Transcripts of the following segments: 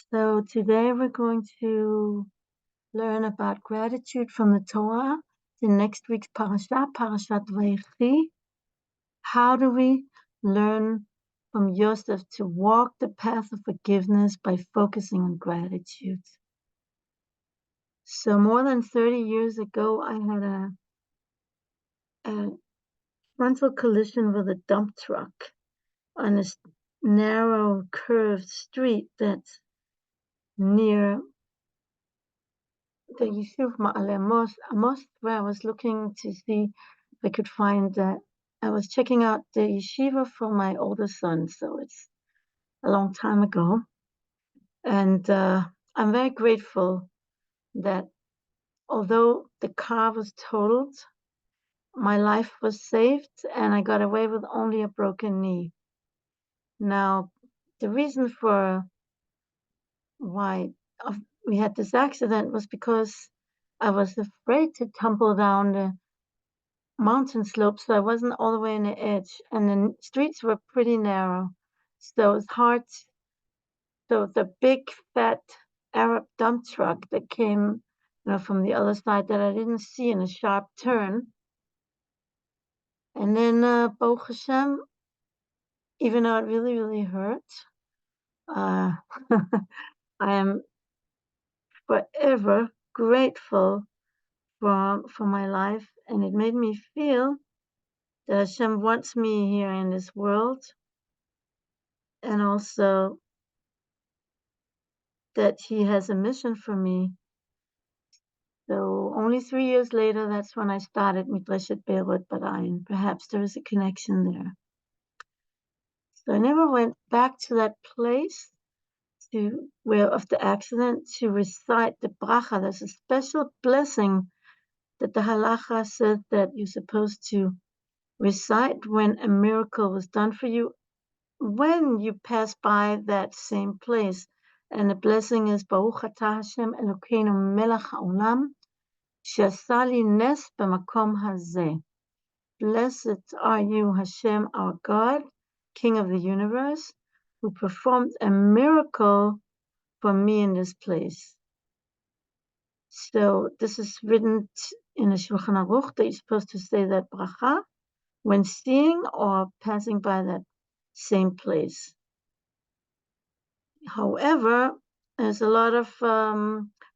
So today we're going to learn about gratitude from the Torah. In next week's Parashat Vayechi. How do we learn from Yosef to walk the path of forgiveness by focusing on gratitude? So more than 30 years ago, I had a frontal collision with a dump truck on a narrow curved street that's near the Yishuv Ma'ale Amos, where I was looking to see if I could find that. I was checking out the yeshiva for my older son, so it's a long time ago. And I'm very grateful that although the car was totaled, my life was saved and I got away with only a broken knee. Now, the reason for why we had this accident was because I was afraid to tumble down the mountain slope, so I wasn't all the way on the edge, and the streets were pretty narrow, so it's hard. So the big fat Arab dump truck that came, from the other side that I didn't see in a sharp turn, and then Baruch Hashem, even though it really, really hurt, I am forever grateful for my life, and it made me feel that Hashem wants me here in this world, and also that He has a mission for me. So only 3 years later, that's when I started Midreshet Beirut Barayin. Perhaps there is a connection there. So I never went back to that place of the accident to recite the bracha. There's a special blessing that the Halacha says that you're supposed to recite when a miracle was done for you, when you pass by that same place. And the blessing is Baruch Atah Hashem Elokeinu Melech HaOlam She'asa li nes b'makom hazeh. Blessed are you, Hashem, our God, King of the universe, who performed a miracle for me in this place. So this is written in the Shulchan Aruch that you're supposed to say that bracha when seeing or passing by that same place. However, there's a lot of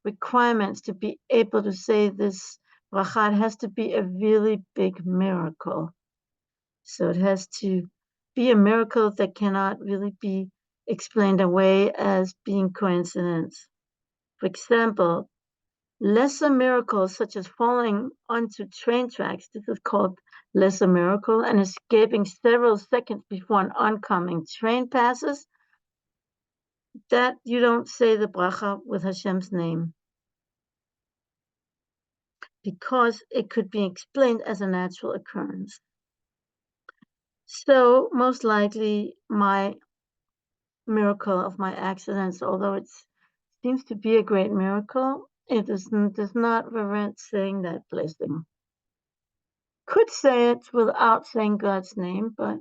requirements to be able to say this bracha. It has to be a really big miracle. So it has to be a miracle that cannot really be explained away as being coincidence. For example, lesser miracles such as falling onto train tracks, this is called lesser miracle, and escaping several seconds before an oncoming train passes, that you don't say the bracha with Hashem's name, because it could be explained as a natural occurrence. So most likely my miracle of my accidents, although it seems to be a great miracle, it does not warrant saying that blessing. Could say it without saying God's name, but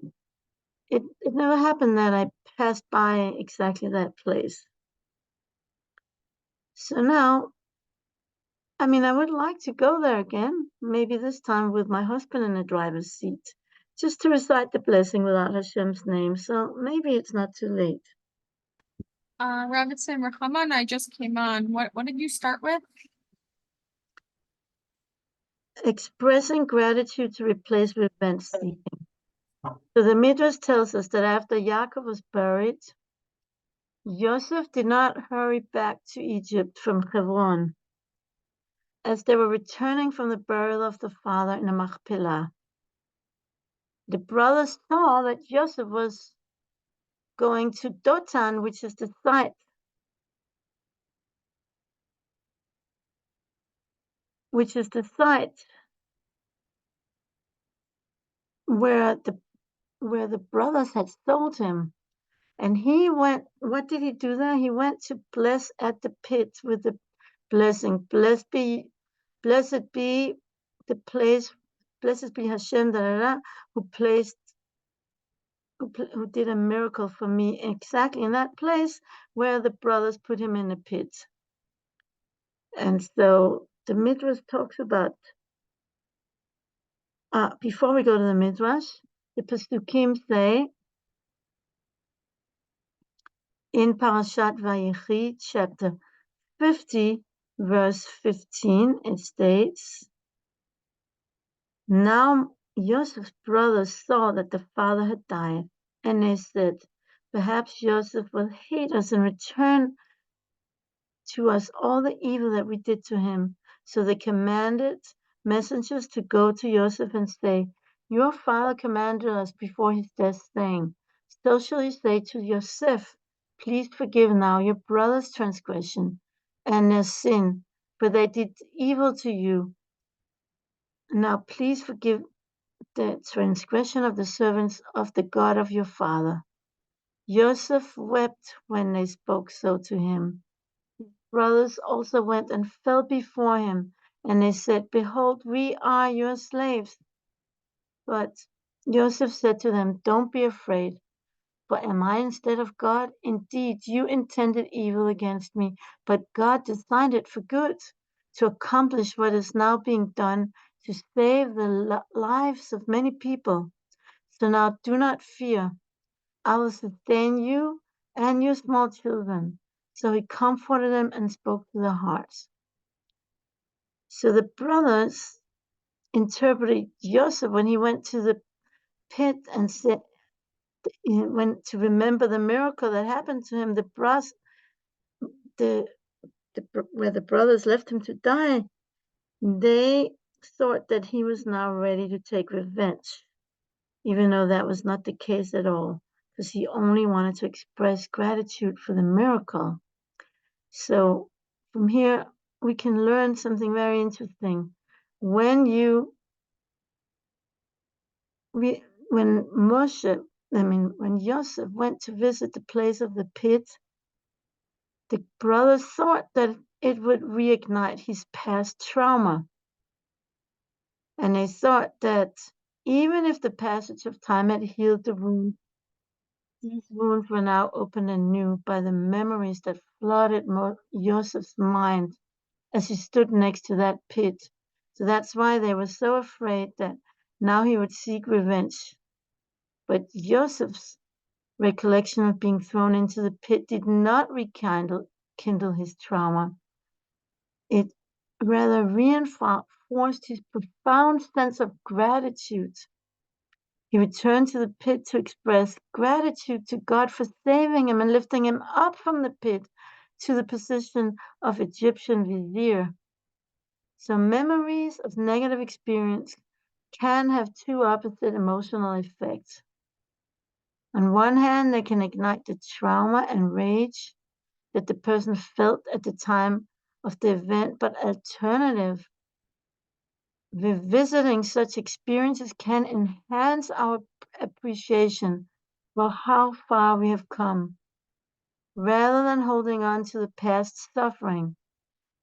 it never happened that I passed by exactly that place. So now, I would like to go there again, maybe this time with my husband in the driver's seat, just to recite the blessing without Hashem's name. So maybe it's not too late. Robinson Rahman, I just came on. What did you start with? Expressing gratitude to replace revenge seeking. So the Midrash tells us that after Yaakov was buried, Yosef did not hurry back to Egypt from Hebron, as they were returning from the burial of the father in the Machpelah. The brothers saw that Yosef was going to Dotan, which is the site where the brothers had sold him. And he went, what did he do there? He went to bless at the pit with the blessing. Blessed be the place, blessed be Hashem, who placed who did a miracle for me exactly in that place where the brothers put him in a pit. And so the Midrash talks about, before we go to the Midrash, the Pesukim say in Parashat Vayechi, chapter 50, verse 15, it states, "Now Yosef's brothers saw that the father had died, and they said, perhaps Yosef will hate us and return to us all the evil that we did to him." So they commanded messengers to go to Yosef and say, "Your father commanded us before his death, saying, so shall you say to Yosef, please forgive now your brother's transgression and their sin, for they did evil to you. Now please forgive the transgression of the servants of the God of your father." Yosef wept when they spoke so to him. Brothers also went and fell before him, and they said, "Behold, we are your slaves." But Joseph said to them, "Don't be afraid, for am I instead of God? Indeed, you intended evil against me, but God designed it for good, to accomplish what is now being done, to save the lives of many people. So now do not fear. I will sustain you and your small children." So he comforted them and spoke to their hearts. So the brothers interpreted Yosef when he went to the pit and said, he went to remember the miracle that happened to him, where the brothers left him to die. They thought that he was now ready to take revenge, even though that was not the case at all, because he only wanted to express gratitude for the miracle. So from here, we can learn something very interesting. When when Yosef went to visit the place of the pit, the brothers thought that it would reignite his past trauma. And they thought that even if the passage of time had healed the wound, these wounds were now opened anew by the memories that flooded Yosef's mind as he stood next to that pit. So that's why they were so afraid that now he would seek revenge. But Joseph's recollection of being thrown into the pit did not rekindle his trauma. It rather reinforced his profound sense of gratitude. He returned to the pit to express gratitude to God for saving him and lifting him up from the pit to the position of Egyptian vizier. So memories of negative experience can have two opposite emotional effects. On one hand, they can ignite the trauma and rage that the person felt at the time of the event, but alternative, revisiting such experiences can enhance our appreciation for how far we have come. Rather than holding on to the past suffering,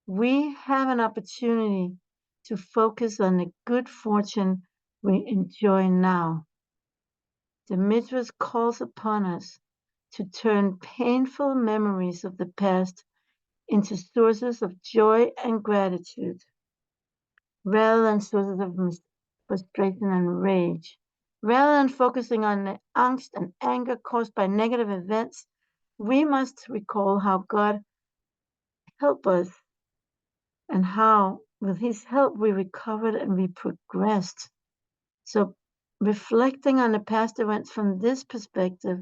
we have an opportunity to focus on the good fortune we enjoy now. The Midrash calls upon us to turn painful memories of the past into sources of joy and gratitude, rather than sources of frustration and rage. Rather than focusing on the angst and anger caused by negative events, we must recall how God helped us and how, with His help, we recovered and we progressed. So, reflecting on the past events from this perspective,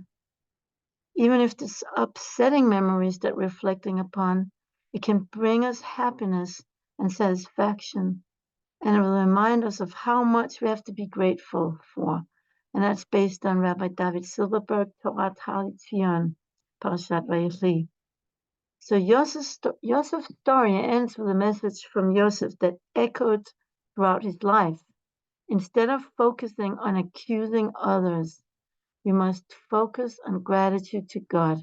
even if it's upsetting memories that we're reflecting upon, it can bring us happiness and satisfaction. And it will remind us of how much we have to be grateful for. And that's based on Rabbi David Silverberg, Torah Tzion, Parashat Vayechi. So Yosef's story ends with a message from Yosef that echoed throughout his life. Instead of focusing on accusing others, we must focus on gratitude to God.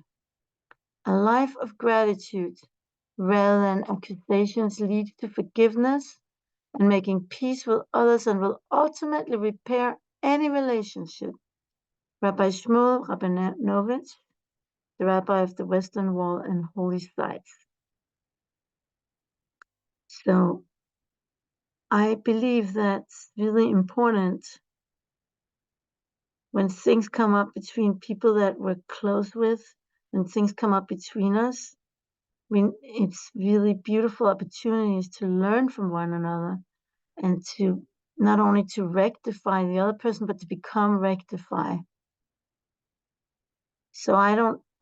A life of gratitude rather than accusations leads to forgiveness and making peace with others and will ultimately repair any relationship. Rabbi Shmuel Rabinovich, the rabbi of the Western Wall and Holy Sites. So I believe that's really important when things come up between people that we're close with, when things come up between us. It's really beautiful opportunities to learn from one another and to not only to rectify the other person, but to become rectified. So I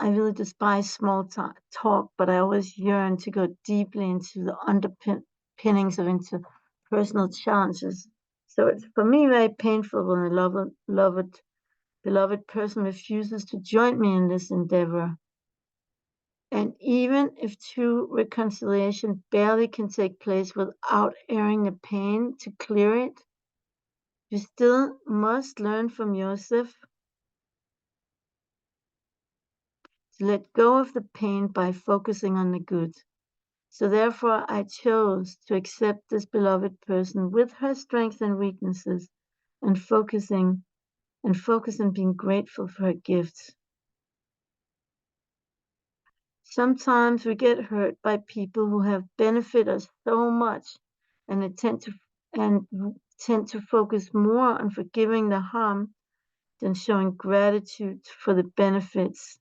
really despise small talk, but I always yearn to go deeply into the underpinnings of interpersonal challenges. So it's for me very painful when a beloved person refuses to join me in this endeavor. And even if true reconciliation barely can take place without airing the pain to clear it, you still must learn from Yosef to let go of the pain by focusing on the good. So therefore I chose to accept this beloved person with her strengths and weaknesses and focus on being grateful for her gifts. Sometimes we get hurt by people who have benefited us so much and tend to focus more on forgiving the harm than showing gratitude for the benefits.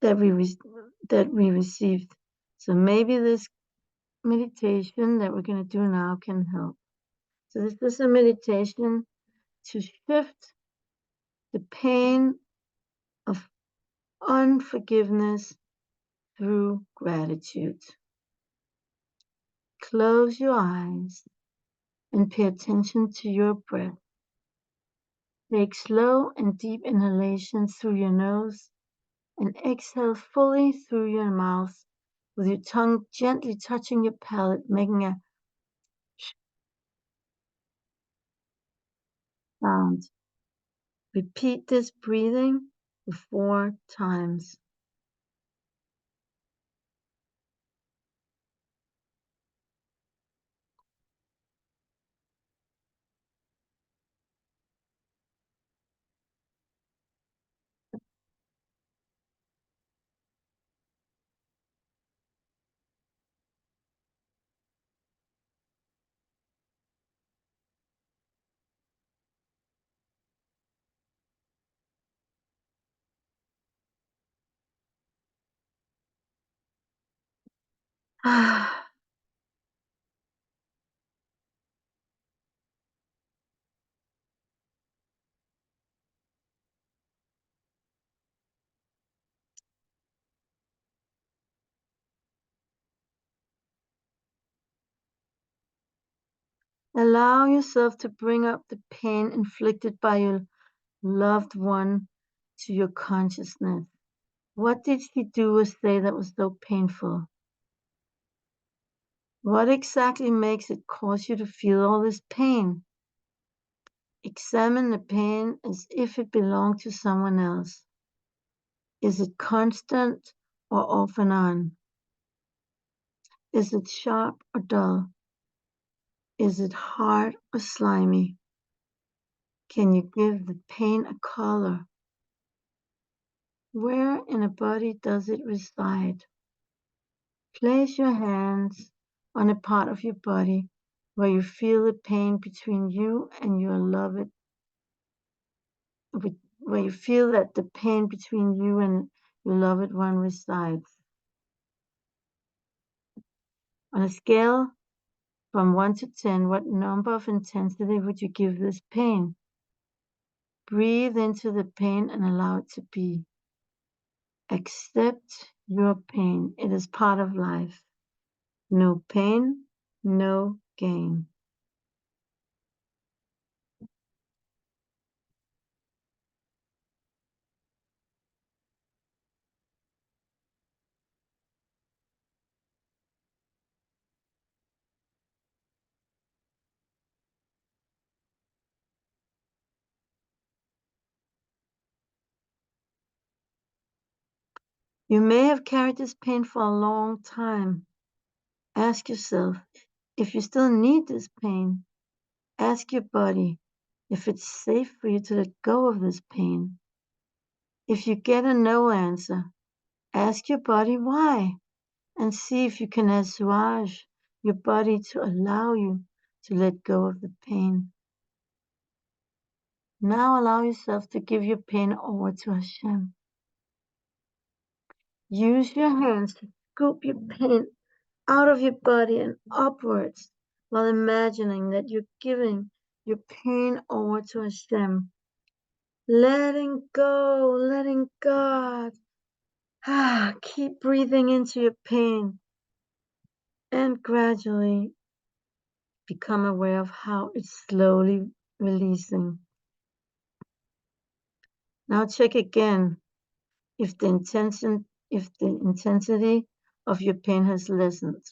that we received. So maybe this meditation that we're going to do now can help. So this is a meditation to shift the pain of unforgiveness through gratitude. Close your eyes and pay attention to your breath. Take slow and deep inhalations through your nose and exhale fully through your mouth with your tongue gently touching your palate, making a sound. Repeat this breathing 4 times. Allow yourself to bring up the pain inflicted by your loved one to your consciousness. What did she do or say that was so painful? What exactly makes it cause you to feel all this pain? Examine the pain as if it belonged to someone else. Is it constant or off and on? Is it sharp or dull? Is it hard or slimy? Can you give the pain a color? Where in the body does it reside? Place your hands on a part of your body where you feel the pain between you and your loved, where you feel that the pain between you and your loved one resides. On a scale from 1 to 10, what number of intensity would you give this pain? Breathe into the pain and allow it to be. Accept your pain. It is part of life. No pain, no gain. You may have carried this pain for a long time. Ask yourself if you still need this pain. Ask your body if it's safe for you to let go of this pain. If you get a no answer, ask your body why and see if you can assuage your body to allow you to let go of the pain. Now allow yourself to give your pain over to Hashem. Use your hands to scoop your pain out of your body and upwards while imagining that you're giving your pain over to Hashem. Letting go, letting God. Keep breathing into your pain and gradually become aware of how it's slowly releasing. Now check again if the intensity of your pain has lessened.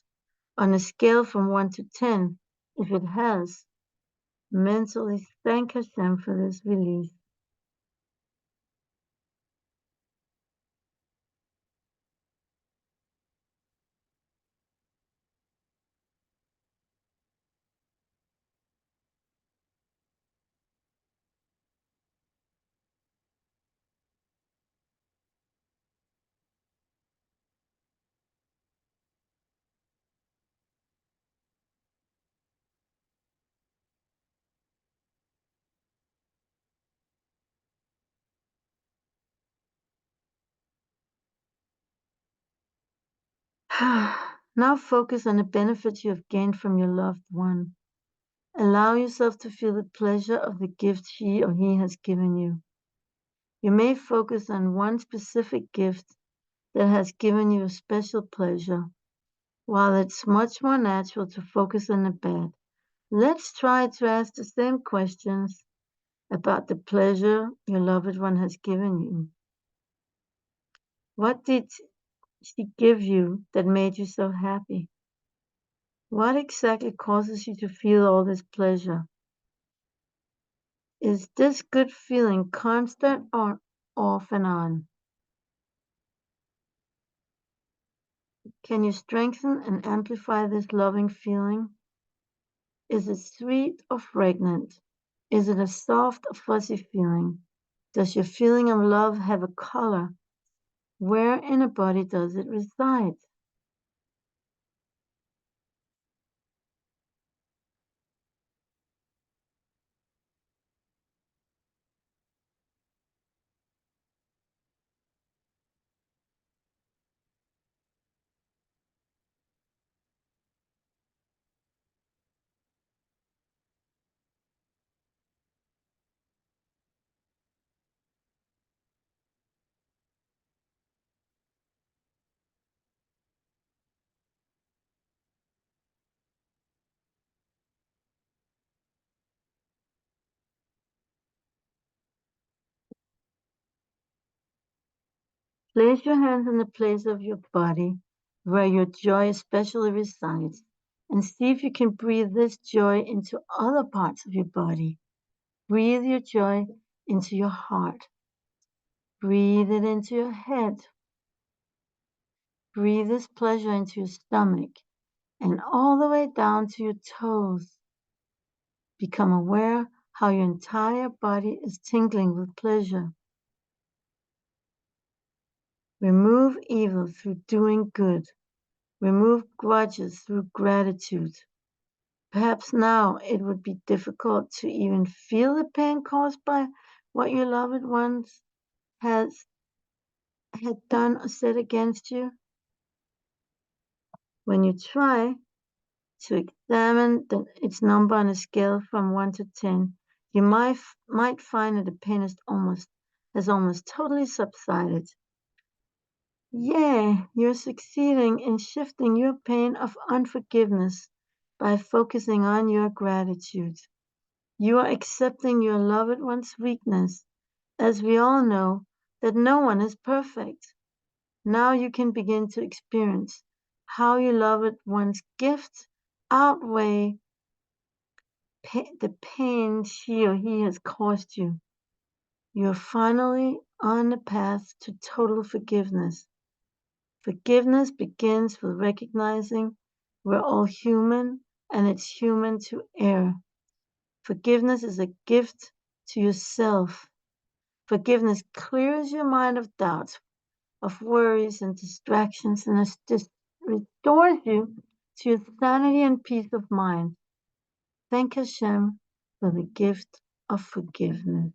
On a scale from 1 to 10, if it has, mentally thank Hashem for this release. Now focus on the benefits you have gained from your loved one. Allow yourself to feel the pleasure of the gift she or he has given you. You may focus on one specific gift that has given you a special pleasure. While it's much more natural to focus on the bad, let's try to ask the same questions about the pleasure your loved one has given you. What did she give you that made you so happy? What exactly causes you to feel all this pleasure? Is this good feeling constant or off and on? Can you strengthen and amplify this loving feeling? Is it sweet or fragrant? Is it a soft or fuzzy feeling? Does your feeling of love have a color? Where in a body does it reside? Place your hands on the place of your body where your joy especially resides and see if you can breathe this joy into other parts of your body. Breathe your joy into your heart. Breathe it into your head. Breathe this pleasure into your stomach and all the way down to your toes. Become aware how your entire body is tingling with pleasure. Remove evil through doing good. Remove grudges through gratitude. Perhaps now it would be difficult to even feel the pain caused by what your loved ones had done or said against you. When you try to examine its number on a scale from 1 to 10, you might find that the pain has almost totally subsided. Yeah, you're succeeding in shifting your pain of unforgiveness by focusing on your gratitude. You are accepting your loved one's weakness, as we all know that no one is perfect. Now you can begin to experience how your loved one's gifts outweigh the pain she or he has caused you. You're finally on the path to total forgiveness. Forgiveness begins with recognizing we're all human and it's human to err. Forgiveness is a gift to yourself. Forgiveness clears your mind of doubts, of worries and distractions, and restores you to your sanity and peace of mind. Thank Hashem for the gift of forgiveness.